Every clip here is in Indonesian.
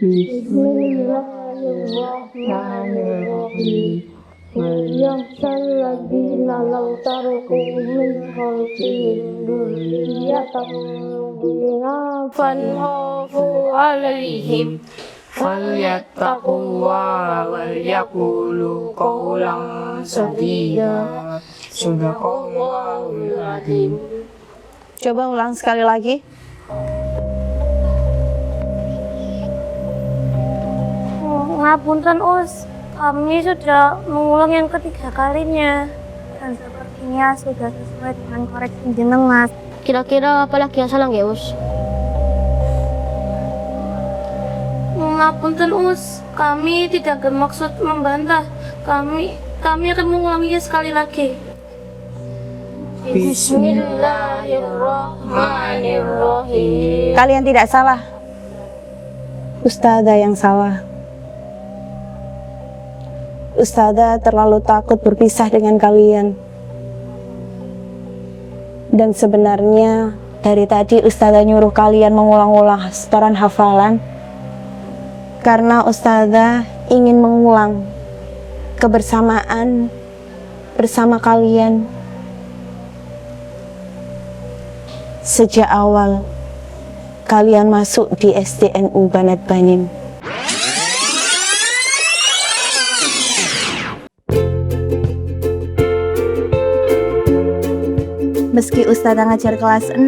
Bismillahirrahmanirrahim. Yaksalladzina law taraku min khalfihim dzurriyyatan dha'afan khafu 'alaihim falyattaqullaha wal yaqulu qawlan sadida. Sadaqallahul adzim. Coba ulang sekali lagi. Ngapunten Us, kami sudah mengulang yang ketiga kalinya dan sepertinya sudah sesuai dengan koreksi jenengan. Kira-kira apa lagi yang salah nggak, Us? Ngapunten Us, kami tidak bermaksud membantah. Kami akan mengulanginya sekali lagi. Bismillahirrahmanirrahim. Kalian tidak salah. Ustazah yang salah. Ustazah terlalu takut berpisah dengan kalian. Dan sebenarnya dari tadi Ustazah nyuruh kalian mengulang-ulang setoran hafalan karena Ustazah ingin mengulang kebersamaan bersama kalian sejak awal kalian masuk di SDNU Banat Banim. Meski Ustazah ngajar kelas 6,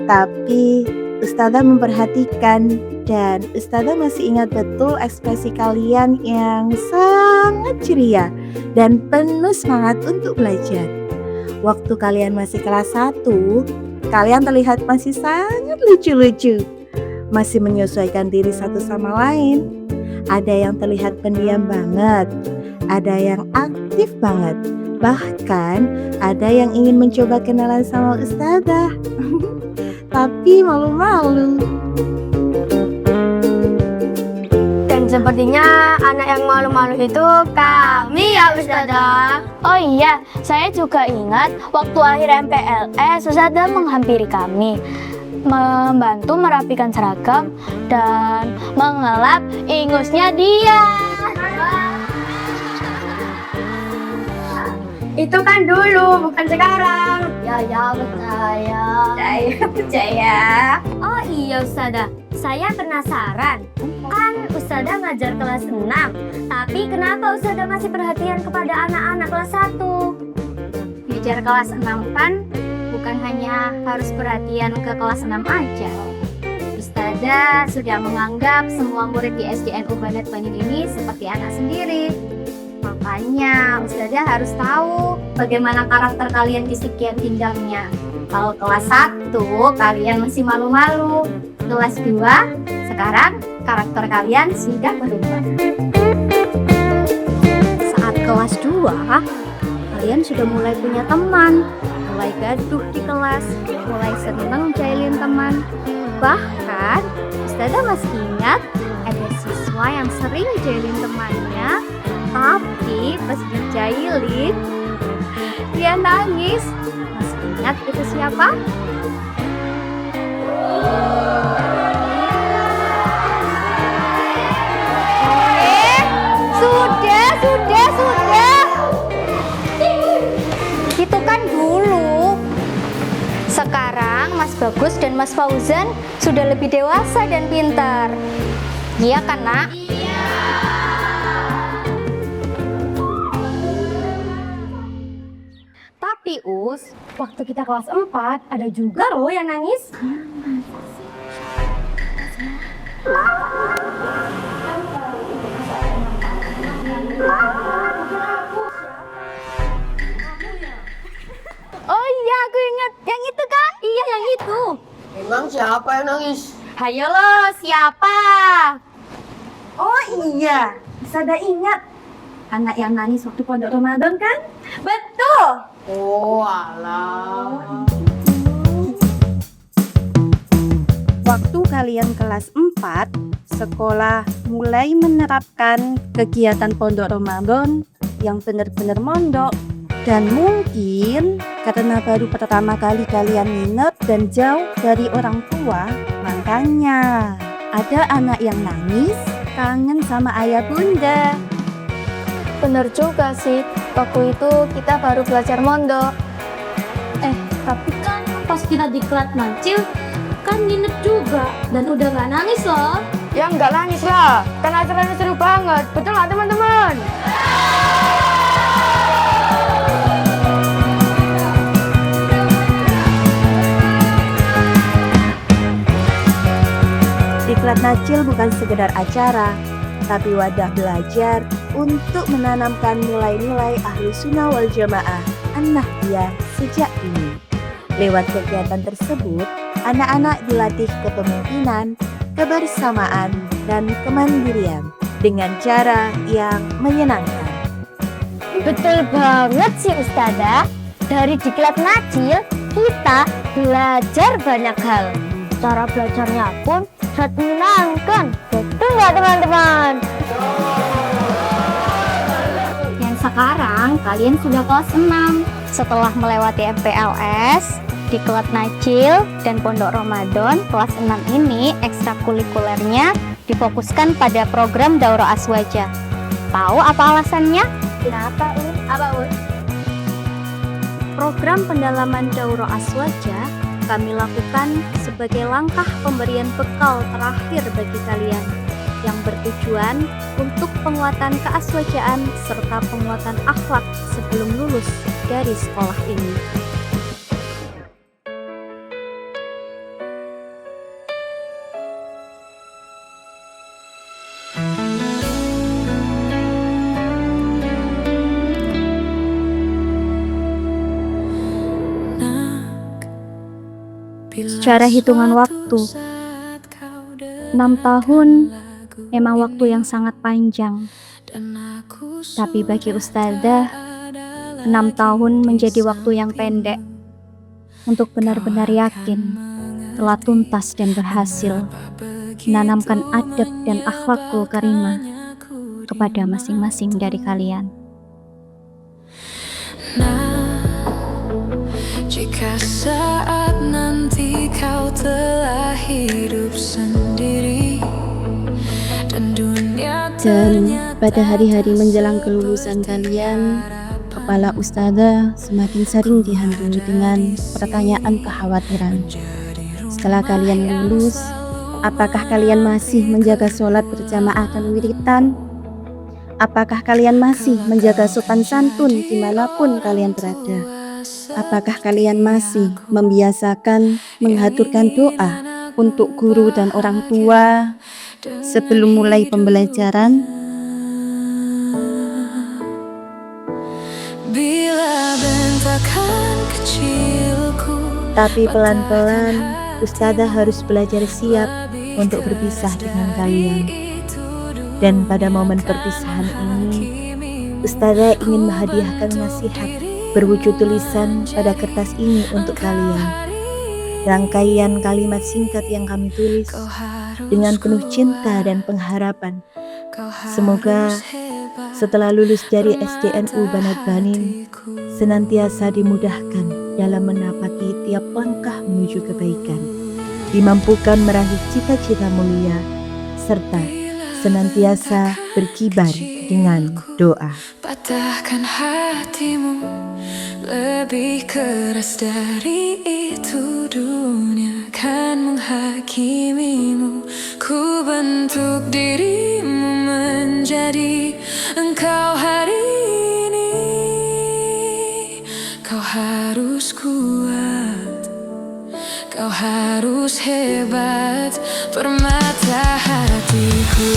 tapi Ustazah memperhatikan dan Ustazah masih ingat betul ekspresi kalian yang sangat ceria dan penuh semangat untuk belajar. Waktu kalian masih kelas 1, kalian terlihat masih sangat lucu-lucu, masih menyesuaikan diri satu sama lain. Ada yang terlihat pendiam banget, ada yang aktif banget, bahkan ada yang ingin mencoba kenalan sama Ustazah tapi malu-malu. Dan sepertinya anak yang malu-malu itu kami ya Ustazah. Oh iya, saya juga ingat waktu akhir MPLS, Ustazah menghampiri kami, membantu merapikan seragam dan mengelap ingusnya dia. Itu kan dulu, bukan sekarang. Ya percaya. Percaya. Oh iya Ustazah, saya penasaran. Kan Ustazah ngajar kelas 6, tapi kenapa Ustazah masih perhatian kepada anak-anak kelas 1? Ngajar kelas 6 kan bukan hanya harus perhatian ke kelas 6 aja. Ustazah sudah menganggap semua murid di SDNU Banat Banim ini seperti anak sendiri. Makanya Ustazah harus tahu bagaimana karakter kalian di sekian jenjangnya. Kalau kelas 1 kalian masih malu-malu, kelas 2 sekarang karakter kalian sudah berubah. Saat kelas 2 kalian sudah mulai punya teman, mulai gaduh di kelas, mulai seneng jahilin teman. Bahkan Ustazah masih ingat ada siswa yang sering jahilin temannya, tapi pas dijailin dia nangis. Masih ingat itu siapa? Sudah. Itu kan dulu. Sekarang Mas Bagus dan Mas Fauzan sudah lebih dewasa dan pintar. Iya kan, Nak? Tapi Us, waktu kita kelas 4 ada juga loh yang nangis. Oh iya, aku ingat. Yang itu kan? Iya, yang itu. Emang siapa yang nangis? Hayo lo, siapa? Oh iya, Ustazah ingat anak yang nangis waktu pondok Ramadan kan? Betul. Oh alah. Waktu kalian kelas 4, sekolah mulai menerapkan kegiatan pondok Ramadan yang benar-benar mondok. Dan mungkin karena baru pertama kali kalian minat dan jauh dari orang tua, makanya Ada anak yang nangis, kangen sama ayah bunda. Bener juga sih, waktu itu kita baru belajar mondok. Tapi kan pas kita di kelas Nacil kan nginep juga dan udah gak nangis loh. Ya nggak nangis lah, kan acaranya seru banget, betul nggak teman-teman? Diklat Nacil bukan sekedar acara, tapi wadah belajar untuk menanamkan nilai-nilai ahlu sunnah wal jamaah an-nahdiyah sejak dini. Lewat kegiatan tersebut, anak-anak dilatih kepemimpinan, kebersamaan, dan kemandirian dengan cara yang menyenangkan. Betul banget sih Ustazah. Dari Diklat Nacil, kita belajar banyak hal. Cara belajarnya pun sangat menyenangkan. Betul nggak teman-teman? Dan sekarang kalian sudah kelas 6. Setelah melewati MPLS, Diklat Nacil, dan Pondok Ramadan, kelas 6 ini ekstrakurikulernya difokuskan pada program Daurah Aswaja. Tahu apa alasannya? Kenapa, Un? Apa, Un? Program pendalaman Daurah Aswaja kami lakukan sebagai langkah pemberian bekal terakhir bagi kalian yang bertujuan untuk penguatan keaswajaan serta penguatan akhlak sebelum lulus dari sekolah ini. Secara hitungan waktu, 6 tahun memang waktu yang sangat panjang. Tapi bagi Ustazah, 6 tahun menjadi waktu yang pendek untuk benar-benar yakin telah tuntas dan berhasil menanamkan adab dan akhlakul karimah kepada masing-masing dari kalian. Jika saat nanti kau telah hidup sendiri dan dunia pada hari-hari menjelang kelulusan kalian, kepala Ustazah semakin sering dihantui dengan pertanyaan kekhawatiran. Setelah kalian lulus, apakah kalian masih menjaga sholat berjamaah dan wiritan? Apakah kalian masih menjaga sopan santun dimanapun kalian berada? Apakah kalian masih membiasakan menghaturkan doa untuk guru dan orang tua sebelum mulai pembelajaran? Tapi pelan-pelan, Ustazah harus belajar siap untuk berpisah dengan kalian. Dan pada momen perpisahan ini, Ustazah ingin menghadiahkan nasihat berwujud tulisan pada kertas ini untuk kalian. Rangkaian kalimat singkat yang kami tulis dengan penuh cinta dan pengharapan. Semoga setelah lulus dari SDNU Banat Banin, senantiasa dimudahkan dalam menapaki tiap langkah menuju kebaikan, dimampukan meraih cita-cita mulia, serta senantiasa berkibar dengan doa. Patahkan hatimu, lebih keras dari itu dunia kan menghakimimu. Ku bentuk dirimu menjadi engkau hari ini. Kau harus kuat, kau harus hebat, permata hatiku.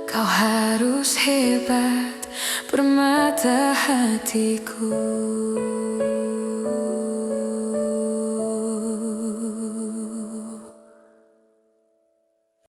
Kau harus hebat, permata hatiku.